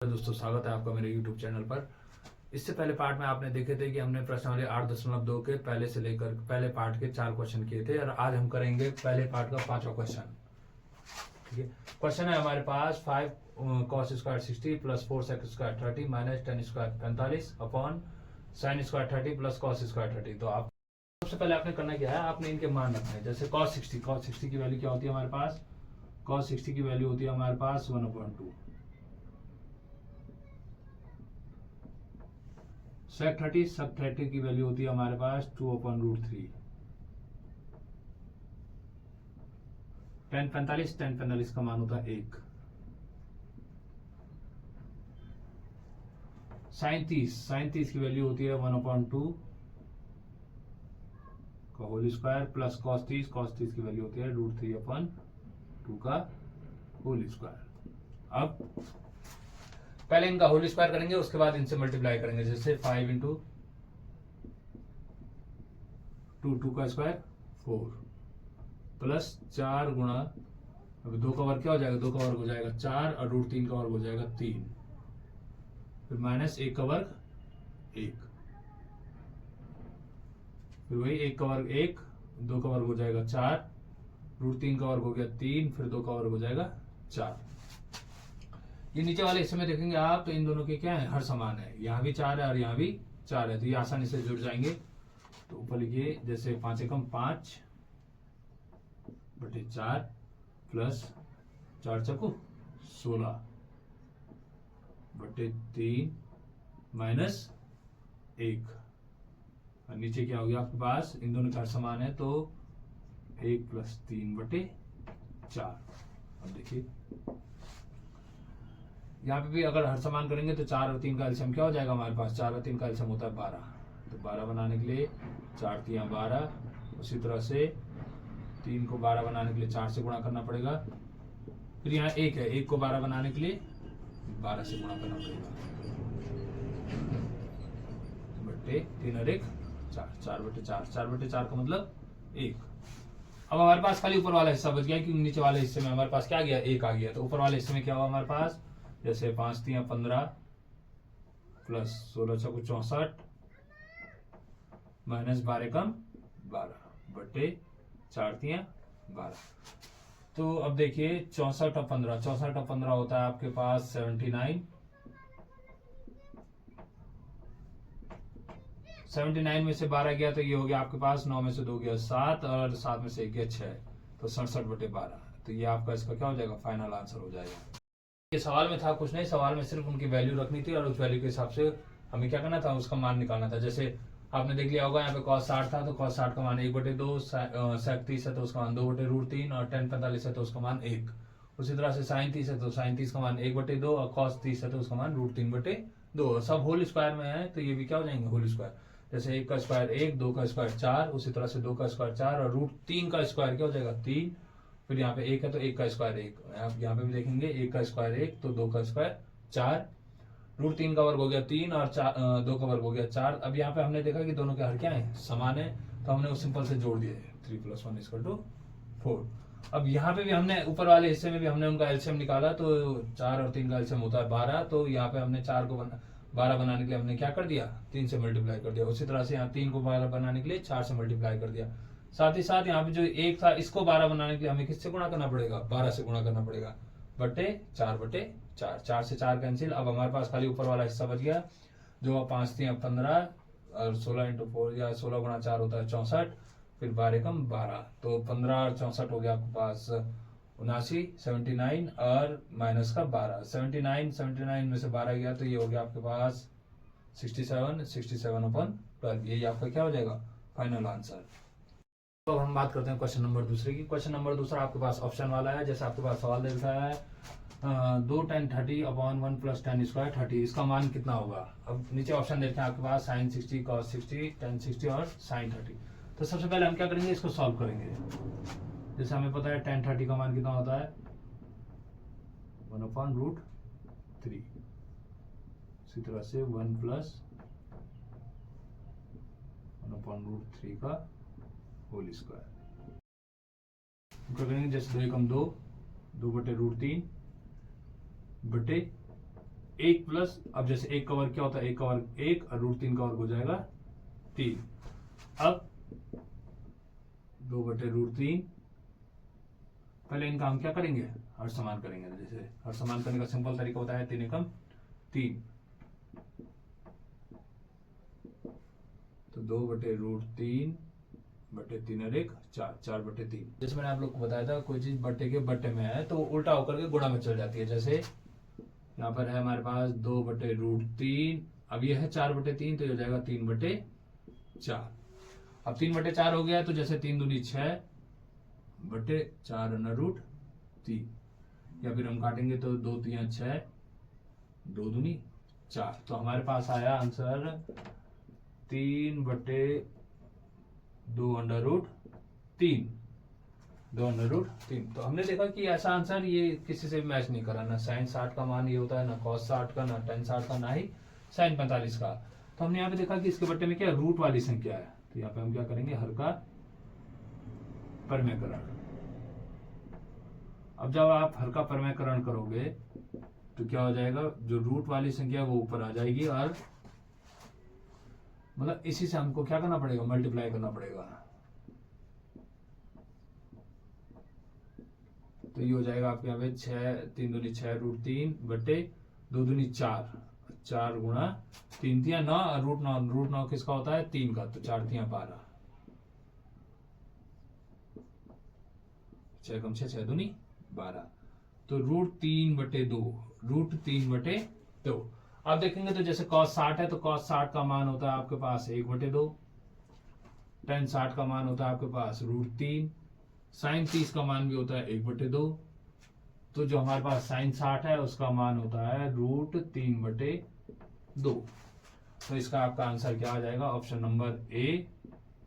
दोस्तों, स्वागत है आपका मेरे YouTube चैनल पर। इससे पहले पार्ट में आपने देखे थे कि हमने प्रश्नावली 8.2 के पहले से लेकर पहले पार्ट के 4 क्वेश्चन किए थे और आज हम करेंगे पहले पार्ट का 5वां क्वेश्चन। ठीक है, क्वेश्चन है हमारे पास 5 cos square 60 plus 4 sec square 30 minus 10 square 45 upon sin square 30 plus cos square 30। तो आप सबसे पहले आपने करना क्या है, आपने इनके मान रखने हैं। जैसे cos 60 की वैल्यू क्या होती है हमारे पास, cos 60 की वैल्यू होती है हमारे पास 1/2। sec 30 की वैल्यू होती है हमारे पास 2/√3। tan 45 का मान होता है 1। sin 30 की वैल्यू होती है 1/2 का होल स्क्वायर प्लस cos 30 की वैल्यू होती है √3/2 का होल स्क्वायर। अब पहले इनका होल स्क्वायर करेंगे, उसके बाद इनसे मल्टीप्लाई करेंगे। जैसे 5 × 2 का स्क्वायर 4 प्लस 4 गुणा, अब 2 का वर्ग क्या हो जाएगा, 2 का वर्ग हो जाएगा 4 और √3 का वर्ग हो जाएगा 3, फिर माइनस 1 का वर्ग 1, फिर वही 1 का वर्ग 1, 2 का वर्ग हो जाएगा 4, √3 का वर्ग हो गया 3, फिर 2 का वर्ग हो जाएगा 4। ये नीचे वाले हिस्से में देखेंगे आप तो इन दोनों के क्या है, हर समान है। यहाँ भी 4 है और यहाँ भी 4 है, तो ये आसानी से जुड़ जाएंगे। तो ऊपर लिखिए, जैसे 5 एकम 5/4 प्लस 4 चौको 16/3 माइनस 1, और नीचे क्या हो गया आपके पास, इन दोनों का हर समान है तो 1 + 3/4। अब देखिए यहाँ पे भी अगर हर समान करेंगे तो 4 और 3 का एलसीएम क्या हो जाएगा हमारे पास, 4 और 3 का एलसीएम होता है 12। तो 12 बनाने के लिए 4 × 12, उसी तरह से 3 को 12 बनाने के लिए 4 से गुणा करना पड़ेगा। फिर यहाँ 1 है, 1 को 12 बनाने के लिए 12 से गुणा करना पड़ेगा बट्टे 3 और 1 4, 4/4, 4/4 का मतलब 1। अब हमारे पास खाली ऊपर वाला हिस्सा बच गया, क्योंकि नीचे वाले हिस्से में हमारे पास क्या आ गया, 1 आ गया। तो ऊपर वाले हिस्से में क्या हुआ हमारे पास, जैसे 5 × 3 = 15 प्लस 16 × 4 = 64 माइनस 12 एकम 12 बट्टे 4 × 3 = 12। तो अब देखिए 64 और 15, 64 और 15 होता है आपके पास 79, 79 में से 12 गया तो ये हो गया आपके पास, 9 में से 2 गया 7 और 7 में से 1 गया 6, तो 67/12। तो ये आपका इसका क्या हो जाएगा, फाइनल आंसर हो जाएगा। ये सवाल में था कुछ नहीं, सवाल में सिर्फ उनकी वैल्यू रखनी थी और उस वैल्यू के हिसाब से हमें क्या करना था, उसका मान निकालना था। जैसे आपने देख लिया होगा यहाँ पे cos 60 था तो cos 60 का मान 1/2, sec 30 है तो उसका मान 2/√3 और tan 45 है तो उसका मान 1। उसी तरह से sin 30 है तो sin 30 का मान 1/2 और cos 30 है तो उसका मान √3/2। सब होल स्क्वायर में है तो ये भी क्या हो जाएंगे, होल स्क्वायर। जैसे 1 का स्क्वायर 1, 2 का स्क्वायर 4, उसी तरह से 2 का स्क्वायर 4 और √3 का स्क्वायर क्या हो जाएगा 3। फिर यहाँ पे 1 है तो 1 का स्क्वायर 1, आप यहाँ पे भी देखेंगे 1 का स्क्वायर 1 तो 2 का स्क्वायर 4, √3 का वर्ग हो गया 3 और 2 का वर्ग हो गया 4। अब यहाँ पे हमने देखा कि दोनों के हर क्या है, समान है, तो हमने वो सिंपल से जोड़ दिए 3 + 1 = 4। अब यहाँ पे भी हमने ऊपर वाले हिस्से में भी हमने उनका एलसीएम निकाला तो 4 और 3 का एलसीएम होता है 12। तो यहाँ पे हमने 4 को 12 बनाने के लिए हमने क्या कर दिया, 3 से मल्टीप्लाई कर दिया। उसी तरह से यहाँ 3 को 12 बनाने के लिए 4 से मल्टीप्लाई कर दिया। साथ ही साथ यहाँ पे जो 1 था इसको 12 बनाने के लिए हमें किससे गुणा करना पड़ेगा, 12 से गुणा करना पड़ेगा बट्टे 4/4, 4 से 4 कैंसिल। अब हमारे पास खाली ऊपर वाला हिस्सा बच गया, जो 5 × 3 = 15 और 16 × 4 या 16 × 4 होता है 64, फिर 12 एकम 12, तो 15 और 64 हो गया आपके पास 79, 79 और माइनस का 12, 79 में से 12 गया तो ये हो गया आपके पास 67/12। यही आपका क्या हो जाएगा, फाइनल आंसर। तो अब हम बात करते हैं क्वेश्चन नंबर दूसरे की। क्वेश्चन नंबर दूसरा आपके पास ऑप्शन वाला है। जैसे आपके पास सवाल दे रखा है 2 tan 30/1 + tan स्क्वायर 30, इसका मान कितना होगा। अब नीचे ऑप्शन देते हैं आपके पास sin 60, cos 60, tan 60 और sin 30। तो सबसे पहले हम क्या करेंगे, इसको सॉल्व करेंगे। जैसे हमें पता है tan 30 का मान कितना होता है 1/√3, इसी तरह से 1 + 1/√3 का होल स्क्वायर करेंगे। जैसे 2 एकम 2, 2/√3 बटे 1 प्लस, अब जैसे 1 का वर्ग क्या होता है, 1 का वर्ग 1 और √3 का वर्ग हो जाएगा 3। अब 2/√3, पहले इनका हम क्या करेंगे, हर समान करेंगे। जैसे हर समान करने का सिंपल तरीका होता है 3 एकम 3, तो 2/√3/3 और 1 4, 4/3। जैसे मैंने आप लोग को बताया था, कोई चीज बट्टे के बट्टे में है तो उल्टा होकर के गुणा में चल जाती है। जैसे यहाँ पर है हमारे पास 2/√3, अब ये है 4/3, तो ये हो जाएगा 3/4। अब 3/4 हो गया, तो जैसे 3 दूनी 6/4√3, या फिर हम काटेंगे तो 2 3 6, 2 दूनी 4, तो हमारे पास आया आंसर 3/2√3, 2√3। तो हमने देखा कि ऐसा आंसर ये किसी से भी मैच नहीं करा, ना sin 60 का मान ये होता है, ना cos 60 का, ना tan 60 का, ना ही sin 45 का। तो हमने यहाँ पे देखा कि इसके बट्टे में क्या रूट वाली संख्या है, तो यहाँ पे हम क्या करेंगे, हर का परमेयकरण। अब जब आप हर का परमेयकरण करोगे तो क्या हो जाएगा, जो रूट वाली संख्या वो ऊपर आ जाएगी, और मतलब इसी से हमको क्या करना पड़ेगा, मल्टीप्लाई करना पड़ेगा। तो ये हो जाएगा आपके यहाँ पे 3 दूनी 6√3/2 दूनी 4, 4 गुणा 3 तिया 9, √9 किसका होता है, 3 का, तो 4 तिया 12, 6 कम 6, 6 दूनी 12, तो √3/2। आप देखेंगे तो जैसे cos 60 है, तो cos 60 का मान होता है आपके पास 1/2, tan 60 का मान होता है आपके पास √3, sin 30 का मान भी होता है 1/2, तो जो हमारे पास sin 60 है उसका मान होता है √3/2। तो इसका आपका आंसर क्या आ जाएगा, ऑप्शन नंबर ए,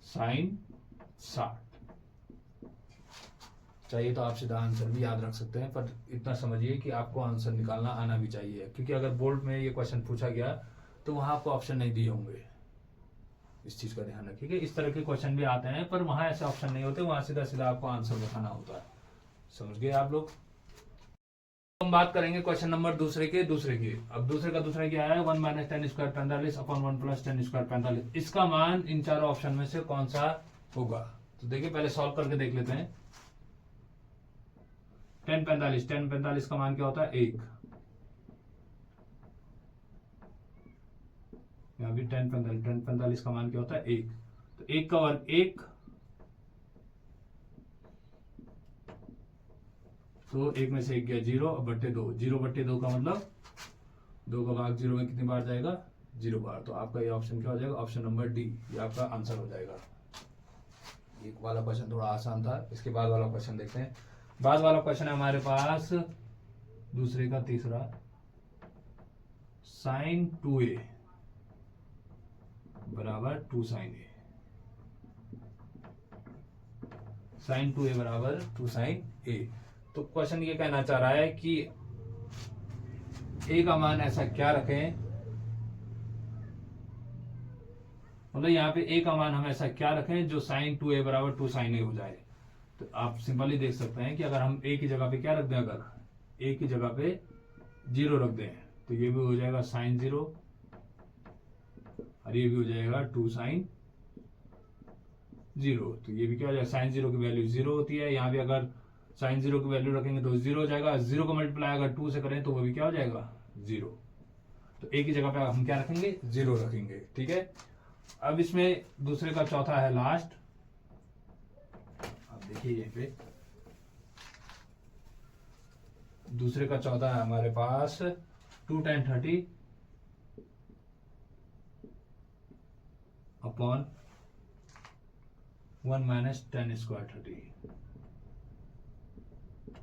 sin 60। चाहिए तो आप सीधा आंसर भी याद रख सकते हैं, पर इतना समझिए कि आपको आंसर निकालना आना भी चाहिए, क्योंकि अगर बोर्ड में ये क्वेश्चन पूछा गया तो वहां आपको ऑप्शन नहीं दिए होंगे। इस चीज का ध्यान रखिए, इस तरह के क्वेश्चन भी आते हैं पर वहां ऐसे ऑप्शन नहीं होते, वहां सीधा सीधा आपको आंसर बताना होता है। समझ गए आप लोग। हम बात करेंगे क्वेश्चन नंबर दूसरे की। अब दूसरे का दूसरा क्या है, 1 - tan² 45 अपॉन 1 + tan² 45। इसका मान इन चारों ऑप्शन में से कौन सा होगा, तो देखिए पहले सॉल्व करके देख लेते हैं। tan 45 का मान क्या होता है, 1। यहाँ भी tan 45 का मान क्या होता है, 1, तो 1 का वर्ग 1, तो 1 में से 1 गया 0/2, 0/2 का मतलब 2 का भाग 0 में कितनी बार जाएगा, 0 बार। तो आपका ये ऑप्शन क्या हो जाएगा, ऑप्शन नंबर डी, ये आपका आंसर हो जाएगा। एक वाला क्वेश्चन थोड़ा आसान था, इसके बाद वाला क्वेश्चन देखते हैं। बाद वाला क्वेश्चन है हमारे पास दूसरे का तीसरा, sin 2a बराबर 2 sin a, sin 2a बराबर 2 sin a। तो क्वेश्चन ये कहना चाह रहा है कि a का मान ऐसा क्या रखें, मतलब यहाँ पे a का मान हम ऐसा क्या रखें जो sin 2a बराबर 2 sin a हो जाए। तो आप सिंपली देख सकते हैं कि अगर हम a की जगह पे क्या रख दें, अगर a की जगह पे 0 रख दें तो ये भी हो जाएगा sin 0, और ये भी हो जाएगा 2 sin 0। तो ये भी क्या हो जाएगा, sin 0 की वैल्यू 0 होती है, यहाँ भी अगर sin 0 की वैल्यू रखेंगे तो 0 हो जाएगा। 0 का मल्टीप्लाई अगर 2 से करें तो वो भी क्या हो जाएगा, 0। तो a की जगह पे हम क्या रखेंगे, 0 रखेंगे, ठीक है। अब इसमें दूसरे का चौथा है लास्ट, अब देखिए ये पे दूसरे का चौथा है हमारे पास 2 tan 30 अपॉन 1 - tan² 30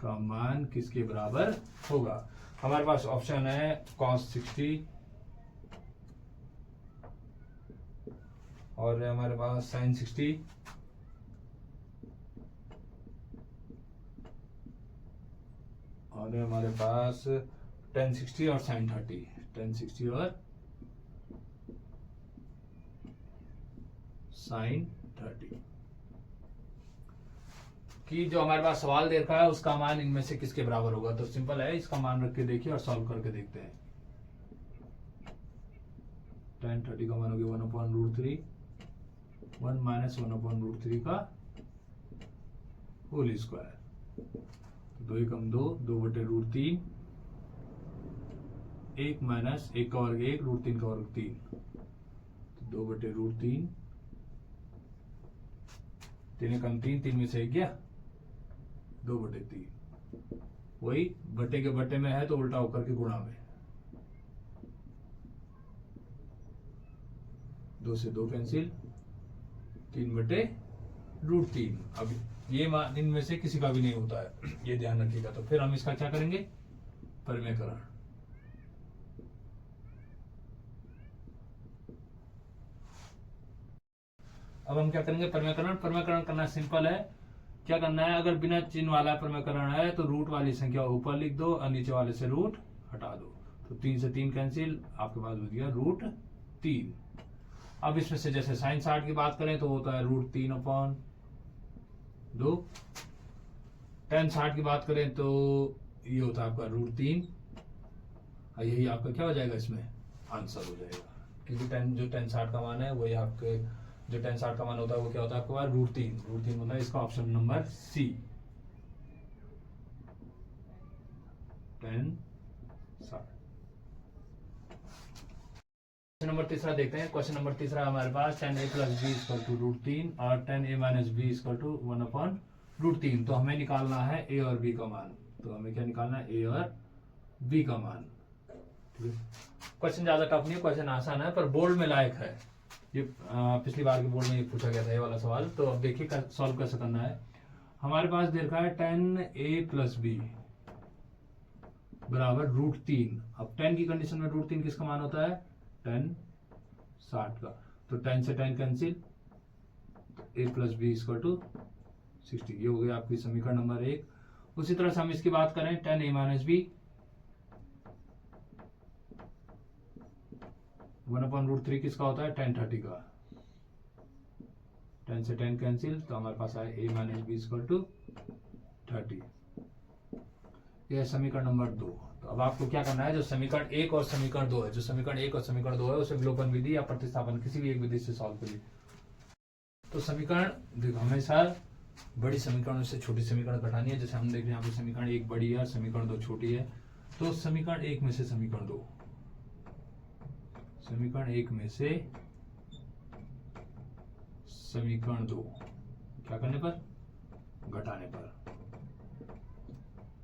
का मान किसके बराबर होगा। हमारे पास ऑप्शन है cos 60 और हमारे पास sin 60 और हमारे पास tan 60 और sin 30, tan 60 और sin 30 कि जो हमारे पास सवाल देखा है उसका मान इनमें से किसके बराबर होगा। तो सिंपल है, इसका मान रख के देखिए और सॉल्व करके देखते हैं। tan 30 का मान हो गया 1/√3, 1 माइनस 1/√3 का होल स्क्वायर। 2 एकम 2, 2/√3, 1 माइनस 1 का वर्ग 1, √3 का वर्ग 3, तो 2/√3, 3 एकम 3, 3 में से 1 गया 2/3, वही बटे के बटे में है तो उल्टा होकर के गुणा में, 2 से 2 कैंसिल, 3/√3। अब ये मान इनमें से किसी का भी नहीं होता है, ये ध्यान रखिएगा। तो फिर हम इसका क्या करेंगे, परिमेयकरण। अब हम क्या करेंगे, परिमेयकरण। परिमेयकरण करना सिंपल है। क्या करना है, अगर बिना चिन्ह वाला परिमेयकरण है तो रूट वाली संख्या ऊपर लिख दो और नीचे वाले से रूट हटा दो। तो 3 से 3 कैंसिल, आपके पास बच गया √3। अब इसमें से जैसे साइन 60 की बात करें तो होता है √3/2। tan 60 की बात करें तो ये होता है आपका √3। यही आपका क्या हो जाएगा, इसमें आंसर हो जाएगा, क्योंकि जो tan 60 का मान है वही आपके, जो tan 60 का मान होता है वो क्या होता है आपके पास √3। √3 होता है इसका option number C, tan 60। Question number तीसरा देखते हैं। क्वेश्चन नंबर तीसरा हमारे पास tan a + b = √3 और tan a - b = 1/√3। तो हमें निकालना है a और b का मान। तो हमें क्या निकालना है, a और b का मान। क्वेश्चन ज्यादा टफ नहीं है, क्वेश्चन आसान है पर बोर्ड में लायक है। ये पिछली बार के बोर्ड में ये पूछा गया था ये वाला सवाल। तो अब देखिए सॉल्व कैसे करना है। हमारे पास दे रखा है tan a + b बराबर √3। अब tan की कंडीशन में √3 किसका मान होता है, tan 60 का। तो tan से tan कैंसिल, a + b = 60। ये हो गया आपकी समीकरण नंबर 1। उसी तरह से हम इसकी बात करें, tan a - b 1/√3 किसका होता है, tan 30 का। tan से tan कैंसिल, तो हमारे पास आया a - b = 30। यह समीकरण नंबर 2। तो अब आपको क्या करना है, जो समीकरण 1 और समीकरण 2 है, जो समीकरण 1 और समीकरण 2 है उसे विलोपन विधि या प्रतिस्थापन किसी भी एक विधि से सॉल्व करिए। तो समीकरण देखो, हमेशा बड़ी समीकरणों से छोटी समीकरण घटानी है। जैसे हम देख रहे हैं यहाँ पे समीकरण 1 बड़ी है, समीकरण 2 छोटी है। तो समीकरण 1 में से समीकरण 2, समीकरण 1 में से समीकरण 2 क्या करने पर, घटाने पर।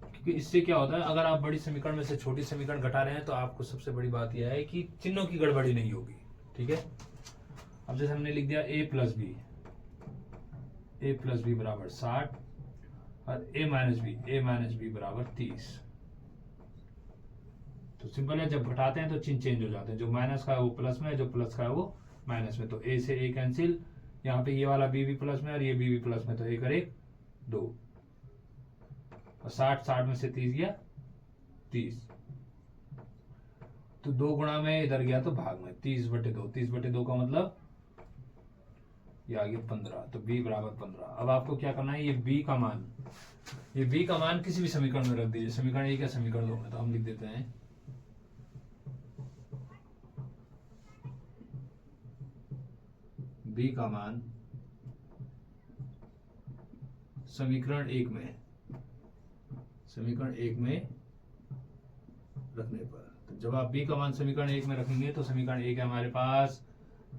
क्योंकि इससे क्या होता है, अगर आप बड़ी समीकरण में से छोटी समीकरण घटा रहे हैं तो आपको सबसे बड़ी बात यह है कि चिन्हों की गड़बड़ी नहीं होगी। ठीक है। अब जैसे हमने लिख दिया a + b, a + b बराबर 60 और a - b बराबर 30। तो सिंपल है, जब घटाते हैं तो चिन्ह चेंज हो जाते हैं। जो माइनस का है वो प्लस में है, जो प्लस का है वो माइनस में। तो a से a कैंसिल, यहाँ पे ये वाला b भी प्लस में और ये b भी प्लस में, तो 1 और 1 2। और 60 में से 30 गया 30। तो 2 गुणा में इधर गया तो भाग में, 30/2। 30/2 का मतलब ये आ गया 15। तो b बराबर 15। अब आपको क्या करना है, ये b का मान, ये b का मान किसी भी समीकरण में रख दीजिए, समीकरण 1 या समीकरण 2 में। तो हम लिख देते हैं b का मान समीकरण 1 में, समीकरण 1 में रखने पर। तो जब आप b का मान समीकरण 1 में रखेंगे तो समीकरण 1 है हमारे पास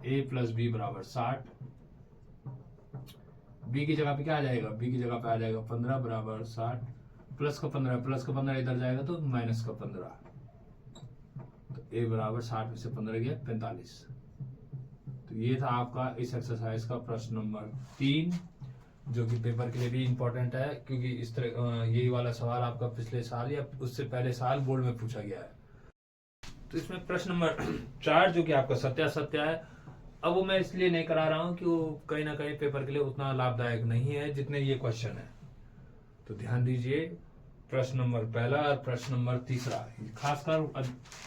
a + b बराबर 60। b की जगह पे क्या आ जाएगा, b की जगह पे आ जाएगा 15 बराबर 60, प्लस का 15 इधर जाएगा तो माइनस का 15। तो a बराबर 60 में से 15 गया 45। तो ये था आपका इस एक्सरसाइज का प्रश्न नंबर 3, जो कि पेपर के लिए भी इम्पोर्टेंट है, क्योंकि इस तरह यही वाला सवाल आपका पिछले साल या उससे पहले साल बोर्ड में पूछा गया है। तो इसमें प्रश्न नंबर 4 जो कि आपका सत्यासत्य है, अब वो मैं इसलिए नहीं करा रहा हूं कि वो कहीं ना कहीं पेपर के लिए उतना लाभदायक नहीं है जितने ये क्वेश्चन है। तो ध्यान दीजिए, प्रश्न नंबर 1 और प्रश्न नंबर 3, खासकर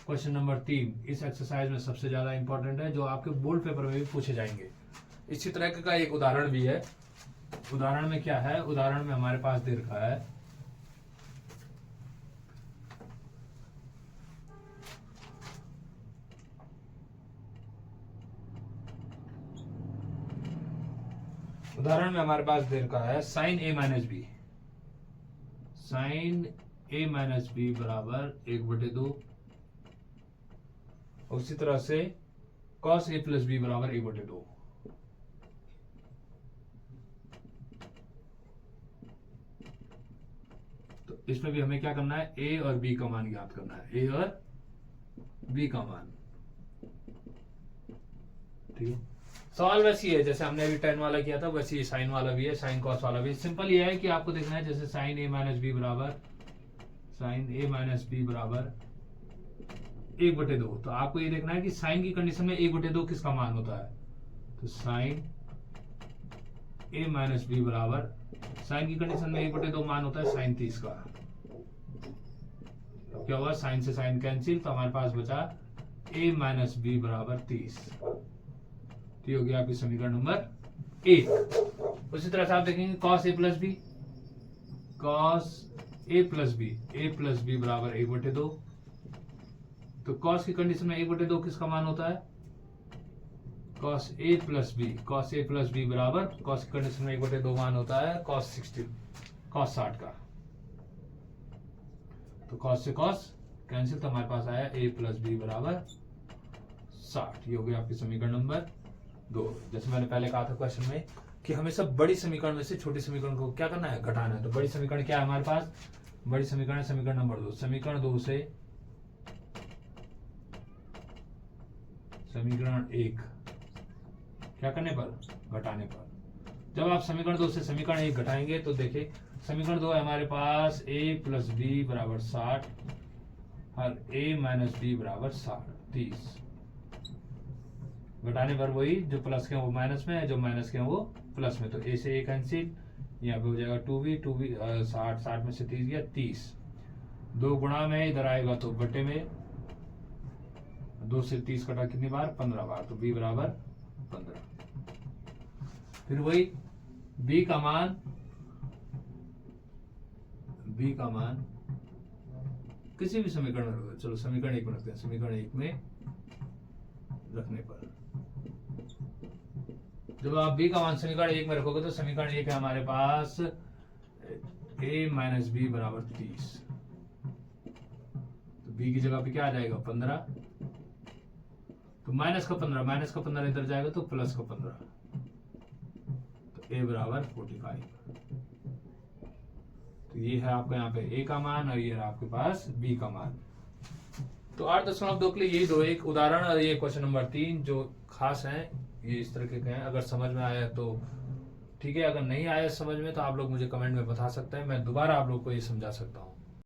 क्वेश्चन नंबर 3 इस एक्सरसाइज में सबसे ज्यादा इंपॉर्टेंट है, जो आपके बोर्ड पेपर में भी पूछे जाएंगे। इसी तरह का एक उदाहरण भी है। उदाहरण में क्या है, उदाहरण में हमारे पास दे रखा है उदाहरण में हमारे पास दे रखा है साइन ए माइनस बी, साइन ए माइनस बी बराबर 1/2। उसी तरह से कॉस ए प्लस बी बराबर 1/2। तो इसमें भी हमें क्या करना है, ए और बी का मान ज्ञात करना है, ए और बी का मान। ठीक है, सवाल वैसी है जैसे हमने अभी tan वाला किया था, वैसे ही साइन वाला भी है, साइन कॉस वाला भी है। सिंपल ये है कि आपको देखना है जैसे साइन ए माइनस बी बराबर 1/2। तो आपको ये देखना है कि साइन की कंडीशन में 1/2 किसका मान होता है। तो साइन ए माइनस बी बराबर, साइन की कंडीशन में 1/2 मान होता है साइन 30 का। अब क्या हुआ, साइन से साइन कैंसिल, तो हमारे पास बचा a माइनस बी बराबर 30। तो ये हो गया आपकी समीकरण नंबर 1। उसी तरह से आप देखेंगे cos A plus B, cos A plus B बराबर 1/2। तो कॉस की कंडीशन में 1/2 किसका मान होता है, कॉस ए प्लस बी बराबर, कॉस की कंडीशन में 1/2 मान होता है कॉस 60 का। तो कॉस से कॉस कैंसिल, तो हमारे पास आया a प्लस बी बराबर 60। ये हो गया आपकी समीकरण नंबर 2। जैसे मैंने पहले कहा था क्वेश्चन में कि हमेशा बड़ी समीकरण में से छोटी समीकरण को क्या करना है, घटाना है। तो बड़ी समीकरण क्या है हमारे पास, बड़ी समीकरण है समीकरण नंबर 2। समीकरण 2 से समीकरण 1 क्या करने पर, घटाने पर। जब आप समीकरण 2 से समीकरण 1 घटाएंगे तो देखिए समीकरण 2 है हमारे पास a प्लस बी बराबर 60 और a माइनस बी बराबर 30। घटाने पर वही, जो प्लस के हैं वो माइनस में है, जो माइनस के हैं वो प्लस में। तो a से a कैंसिल, यहाँ पे हो जाएगा 2b 60 में से 30 गया 30। 2 गुणा में इधर आएगा तो बटे में, 2 से 30 कटा कितनी बार, 15 बार। तो b बराबर 15। फिर वही b का मान किसी भी समीकरण में रखो, चलो समीकरण 1 में रखते हैं। समीकरण 1 में रखने पर जब आप b का मान समीकरण 1 में रखोगे तो समीकरण 1 है हमारे पास a माइनस बी बराबर 30। तो b की जगह पे क्या आ जाएगा, 15। तो माइनस का 15 इधर जाएगा तो प्लस का 15। तो a बराबर 45। तो ये है आपका यहाँ पे a का मान और ये है आपके पास b का मान। तो 8.2 के लिए यही दो, एक उदाहरण और ये क्वेश्चन नंबर 3 जो खास हैं, ये इस तरह के हैं। अगर समझ में आया तो ठीक है, अगर नहीं आया समझ में तो आप लोग मुझे कमेंट में बता सकते हैं, मैं दोबारा आप लोग को ये समझा सकता हूँ।